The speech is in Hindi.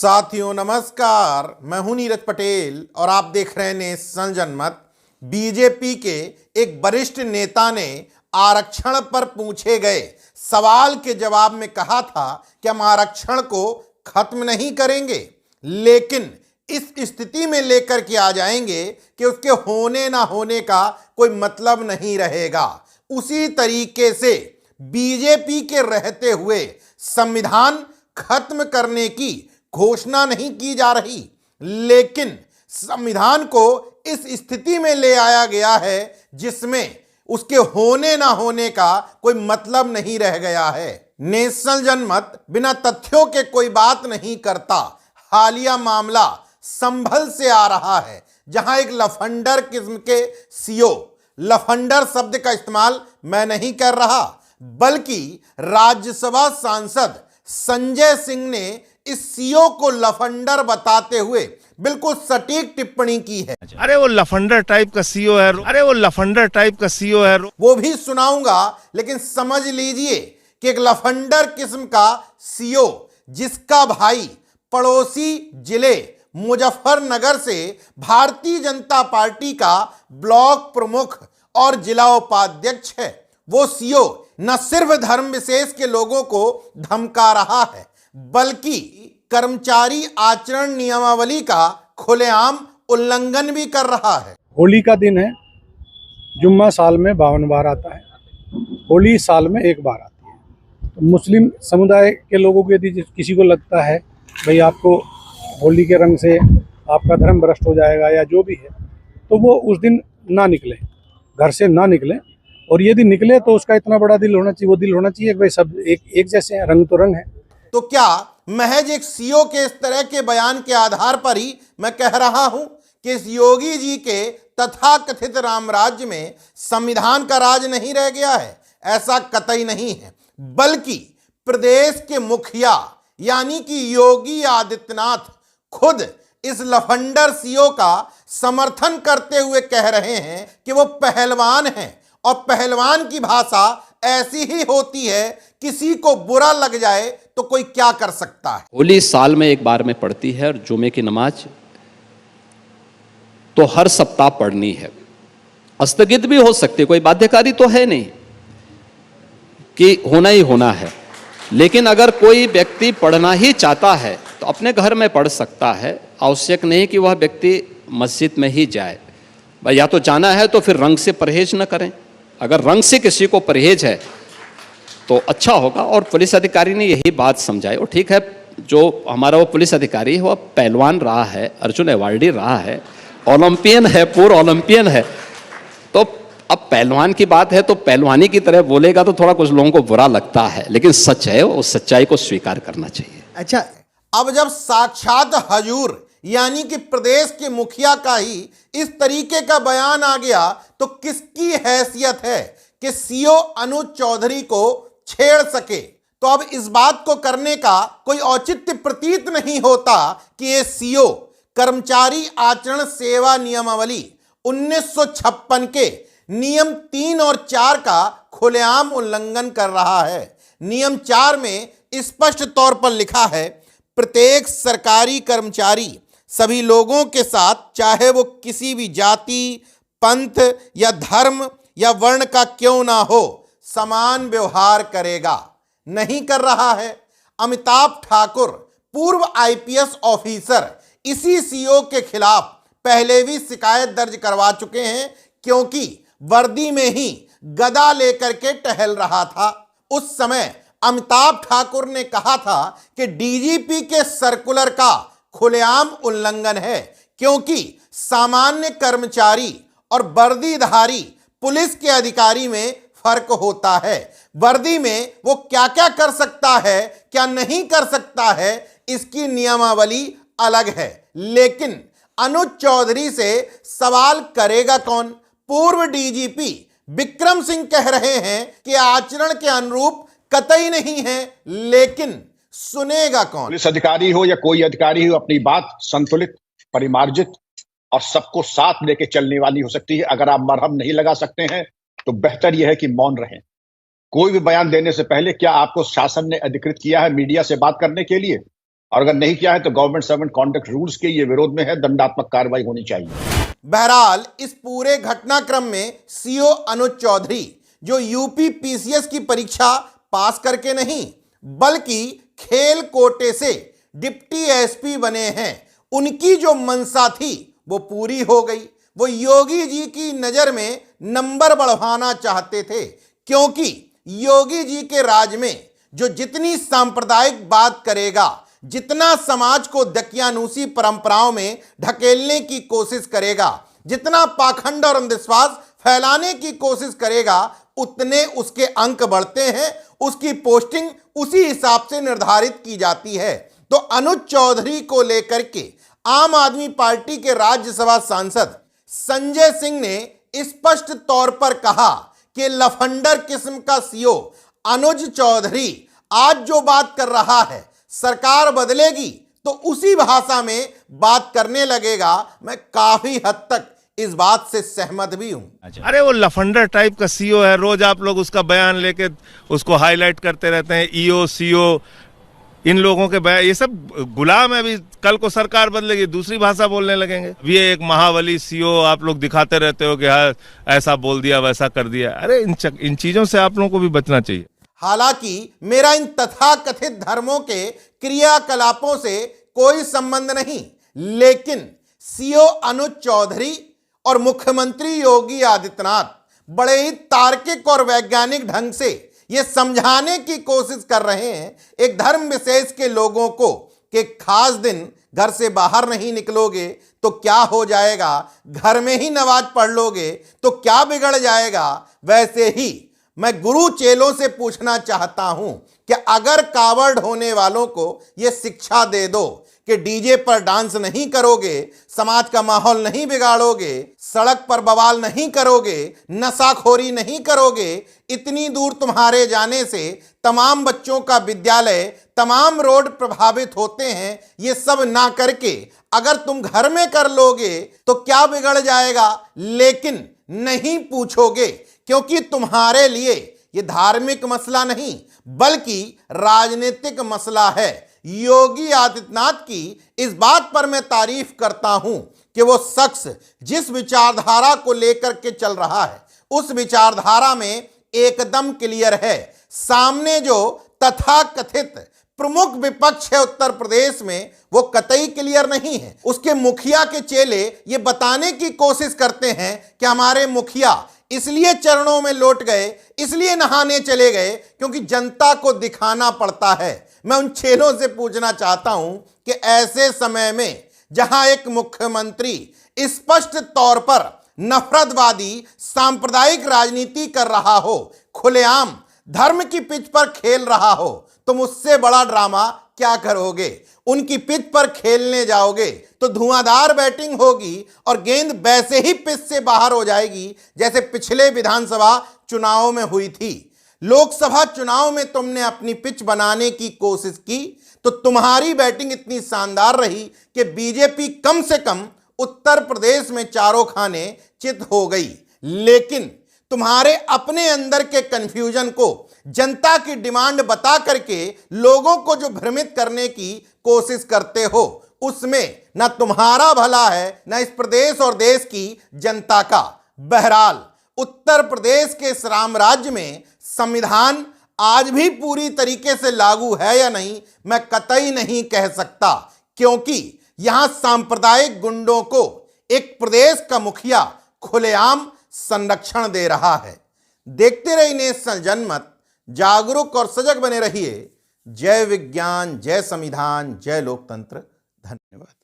साथियों नमस्कार, मैं हूं नीरज पटेल और आप देख रहे हैं नेशन जनमत। बीजेपी के एक वरिष्ठ नेता ने आरक्षण पर पूछे गए सवाल के जवाब में कहा था कि हम आरक्षण को खत्म नहीं करेंगे, लेकिन इस स्थिति में लेकर के आ जाएंगे कि उसके होने ना होने का कोई मतलब नहीं रहेगा। उसी तरीके से बीजेपी के रहते हुए संविधान खत्म करने की घोषणा नहीं की जा रही, लेकिन संविधान को इस स्थिति में ले आया गया है जिसमें उसके होने ना होने का कोई मतलब नहीं रह गया है। नेशनल जनमत बिना तथ्यों के कोई बात नहीं करता। हालिया मामला संभल से आ रहा है, जहां एक लफंडर किस्म के सीओ, लफंडर शब्द का इस्तेमाल मैं नहीं कर रहा, बल्कि राज्यसभा सांसद संजय सिंह ने इस सीओ को लफंडर बताते हुए बिल्कुल सटीक टिप्पणी की है। अरे वो लफंडर टाइप का सीओ है, अरे वो लफंडर टाइप का सीओ है। वो भी सुनाऊंगा, लेकिन समझ लीजिए कि एक लफंडर किस्म का सीओ जिसका भाई पड़ोसी जिले मुजफ्फरनगर से भारतीय जनता पार्टी का ब्लॉक प्रमुख और जिला उपाध्यक्ष है, वो सीओ न सिर्फ धर्म विशेष के लोगों को धमका रहा है, बल्कि कर्मचारी आचरण नियमावली का खुलेआम उल्लंघन भी कर रहा है। होली का दिन है, जुम्मा साल में 52 बार आता है, होली साल में एक बार आती है। तो मुस्लिम समुदाय के लोगों को यदि किसी को लगता है भाई आपको होली के रंग से आपका धर्म भ्रष्ट हो जाएगा या जो भी है, तो वो उस दिन ना निकले, घर से ना निकले। और यदि निकले तो उसका इतना बड़ा दिल होना चाहिए, वो दिल होना चाहिए कि भाई सब एक जैसे हैं, रंग तो रंग है। तो क्या महज एक सीओ के इस तरह के बयान के आधार पर ही मैं कह रहा हूं कि इस योगी जी के तथाकथित राम राज्य में संविधान का राज नहीं रह गया है? ऐसा कतई नहीं है, बल्कि प्रदेश के मुखिया यानी कि योगी आदित्यनाथ खुद इस लफंडर सीओ का समर्थन करते हुए कह रहे हैं कि वो पहलवान हैं, और पहलवान की भाषा ऐसी ही होती है, किसी को बुरा लग जाए तो कोई क्या कर सकता है। होली साल में एक बार में पड़ती है और जुमे की नमाज तो हर सप्ताह पढ़नी है। स्थगित भी हो सकती है, कोई बाध्यकारी तो है नहीं कि होना ही होना है। लेकिन अगर कोई व्यक्ति पढ़ना ही चाहता है तो अपने घर में पढ़ सकता है, आवश्यक नहीं कि वह व्यक्ति मस्जिद में ही जाए। भाई या तो जाना है तो फिर रंग से परहेज न करें। अगर रंग से किसी को परहेज है तो अच्छा होगा। और पुलिस अधिकारी ने यही बात समझाई। और ठीक है, जो हमारा वो पुलिस अधिकारी है वह पहलवान रहा है, अर्जुन अवार्डी रहा है, ओलंपियन है, पूर्व ओलंपियन है। तो अब पहलवान की बात है तो पहलवानी की तरह बोलेगा तो थोड़ा कुछ लोगों को बुरा लगता है, लेकिन सच है, उस सच्चाई को स्वीकार करना चाहिए। अच्छा, अब जब साक्षात हजूर यानी कि प्रदेश के मुखिया का ही इस तरीके का बयान आ गया, तो किसकी हैसियत है कि सीओ अनुज चौधरी को छेड़ सके? तो अब इस बात को करने का कोई औचित्य प्रतीत नहीं होता कि ये सीओ कर्मचारी आचरण सेवा नियमावली 1956 के नियम 3 और 4 का खुलेआम उल्लंघन कर रहा है। नियम 4 में स्पष्ट तौर पर लिखा है, प्रत्येक सरकारी कर्मचारी सभी लोगों के साथ, चाहे वो किसी भी जाति, पंथ या धर्म या वर्ण का क्यों ना हो, समान व्यवहार करेगा। नहीं कर रहा है। अमिताभ ठाकुर पूर्व आईपीएस ऑफिसर इसी सीओ के खिलाफ पहले भी शिकायत दर्ज करवा चुके हैं, क्योंकि वर्दी में ही गदा लेकर के टहल रहा था। उस समय अमिताभ ठाकुर ने कहा था कि डीजीपी के सर्कुलर का खुलेआम उल्लंघन है, क्योंकि सामान्य कर्मचारी और वर्दीधारी पुलिस के अधिकारी में फर्क होता है। वर्दी में वो क्या क्या कर सकता है, क्या नहीं कर सकता है, इसकी नियमावली अलग है। लेकिन अनुज चौधरी से सवाल करेगा कौन? पूर्व डीजीपी विक्रम सिंह कह रहे हैं कि आचरण के अनुरूप कतई नहीं है, लेकिन सुनेगा कौन? पुलिस अधिकारी हो या कोई अधिकारी हो, अपनी बात संतुलित, परिमार्जित और सबको साथ लेके चलने वाली हो सकती है। अगर आप मरहम नहीं लगा सकते हैं तो बेहतर यह है कि मौन रहें। कोई भी बयान देने से पहले क्या आपको शासन ने अधिकृत किया है मीडिया से बात करने के लिए? और अगर नहीं किया है तो गवर्नमेंट सर्वेंट कॉन्डक्ट रूल्स के ये विरोध में है, दंडात्मक कार्रवाई होनी चाहिए। बहरहाल इस पूरे घटनाक्रम में सीओ अनुज चौधरी जो यूपी पीसीएस की परीक्षा पास करके नहीं बल्कि खेल कोटे से डिप्टी एसपी बने हैं, उनकी जो मनसा थी वो पूरी हो गई। वो योगी जी की नजर में नंबर बढ़वाना चाहते थे, क्योंकि योगी जी के राज में जो जितनी सांप्रदायिक बात करेगा, जितना समाज को दकियानूसी परंपराओं में ढकेलने की कोशिश करेगा, जितना पाखंड और अंधविश्वास फैलाने की कोशिश करेगा, उतने उसके अंक बढ़ते हैं, उसकी पोस्टिंग उसी हिसाब से निर्धारित की जाती है। तो अनुज चौधरी को लेकर के आम आदमी पार्टी के राज्यसभा सांसद संजय सिंह ने स्पष्ट तौर पर कहा कि लफंडर किस्म का सीओ अनुज चौधरी आज जो बात कर रहा है, सरकार बदलेगी तो उसी भाषा में बात करने लगेगा। मैं काफी हद तक इस बात से सहमत भी हूं। अरे वो लफंडर टाइप का सीओ है, रोज आप लोग उसका बयान लेके उसको हाईलाइट करते रहते हैं। ईओ सीओ इन लोगों के बयान, ये सब गुलाम है। अभी कल को सरकार बदलेगी, दूसरी भाषा बोलने लगेंगे। ये एक महाबली सीओ आप लोग दिखाते रहते हो कि हाँ ऐसा बोल दिया वैसा कर दिया। अरे इन चीजों से आप लोगों को भी बचना चाहिए। हालांकि मेरा इन तथाकथित धर्मों के क्रियाकलापों से कोई संबंध नहीं, लेकिन सीओ अनुज चौधरी और मुख्यमंत्री योगी आदित्यनाथ बड़े ही तार्किक और वैज्ञानिक ढंग से ये समझाने की कोशिश कर रहे हैं एक धर्म विशेष के लोगों को कि खास दिन घर से बाहर नहीं निकलोगे तो क्या हो जाएगा, घर में ही नमाज पढ़ लोगे तो क्या बिगड़ जाएगा। वैसे ही मैं गुरु चेलों से पूछना चाहता हूं कि अगर कावड़ होने वालों को यह शिक्षा दे दो कि डीजे पर डांस नहीं करोगे, समाज का माहौल नहीं बिगाड़ोगे, सड़क पर बवाल नहीं करोगे, नशाखोरी नहीं करोगे, इतनी दूर तुम्हारे जाने से तमाम बच्चों का विद्यालय, तमाम रोड प्रभावित होते हैं, ये सब ना करके अगर तुम घर में कर लोगे तो क्या बिगड़ जाएगा। लेकिन नहीं पूछोगे, क्योंकि तुम्हारे लिए ये धार्मिक मसला नहीं बल्कि राजनीतिक मसला है। योगी आदित्यनाथ की इस बात पर मैं तारीफ करता हूं कि वो शख्स जिस विचारधारा को लेकर के चल रहा है उस विचारधारा में एकदम क्लियर है। सामने जो तथाकथित प्रमुख विपक्ष है उत्तर प्रदेश में, वो कतई क्लियर नहीं है। उसके मुखिया के चेले ये बताने की कोशिश करते हैं कि हमारे मुखिया इसलिए चरणों में लौट गए, इसलिए नहाने चले गए क्योंकि जनता को दिखाना पड़ता है। मैं उन चेलों से पूछना चाहता हूं कि ऐसे समय में जहां एक मुख्यमंत्री स्पष्ट तौर पर नफरतवादी सांप्रदायिक राजनीति कर रहा हो, खुलेआम धर्म की पिच पर खेल रहा हो, तुम उससे बड़ा ड्रामा क्या करोगे। उनकी पिच पर खेलने जाओगे तो धुआंधार बैटिंग होगी और गेंद वैसे ही पिच से बाहर हो जाएगी जैसे पिछले विधानसभा चुनाव में हुई थी। लोकसभा चुनाव में तुमने अपनी पिच बनाने की कोशिश की तो तुम्हारी बैटिंग इतनी शानदार रही कि बीजेपी कम से कम उत्तर प्रदेश में चारों खाने चित हो गई। लेकिन तुम्हारे अपने अंदर के कंफ्यूजन को जनता की डिमांड बता करके लोगों को जो भ्रमित करने की कोशिश करते हो, उसमें ना तुम्हारा भला है ना इस प्रदेश और देश की जनता का। बहरहाल उत्तर प्रदेश के इस रामराज्य में संविधान आज भी पूरी तरीके से लागू है या नहीं मैं कतई नहीं कह सकता, क्योंकि यहां सांप्रदायिक गुंडों को एक प्रदेश का मुखिया खुलेआम संरक्षण दे रहा है। देखते रहिए नेशनल जनमत, जागरूक और सजग बने रहिए। जय विज्ञान, जय संविधान, जय लोकतंत्र। धन्यवाद।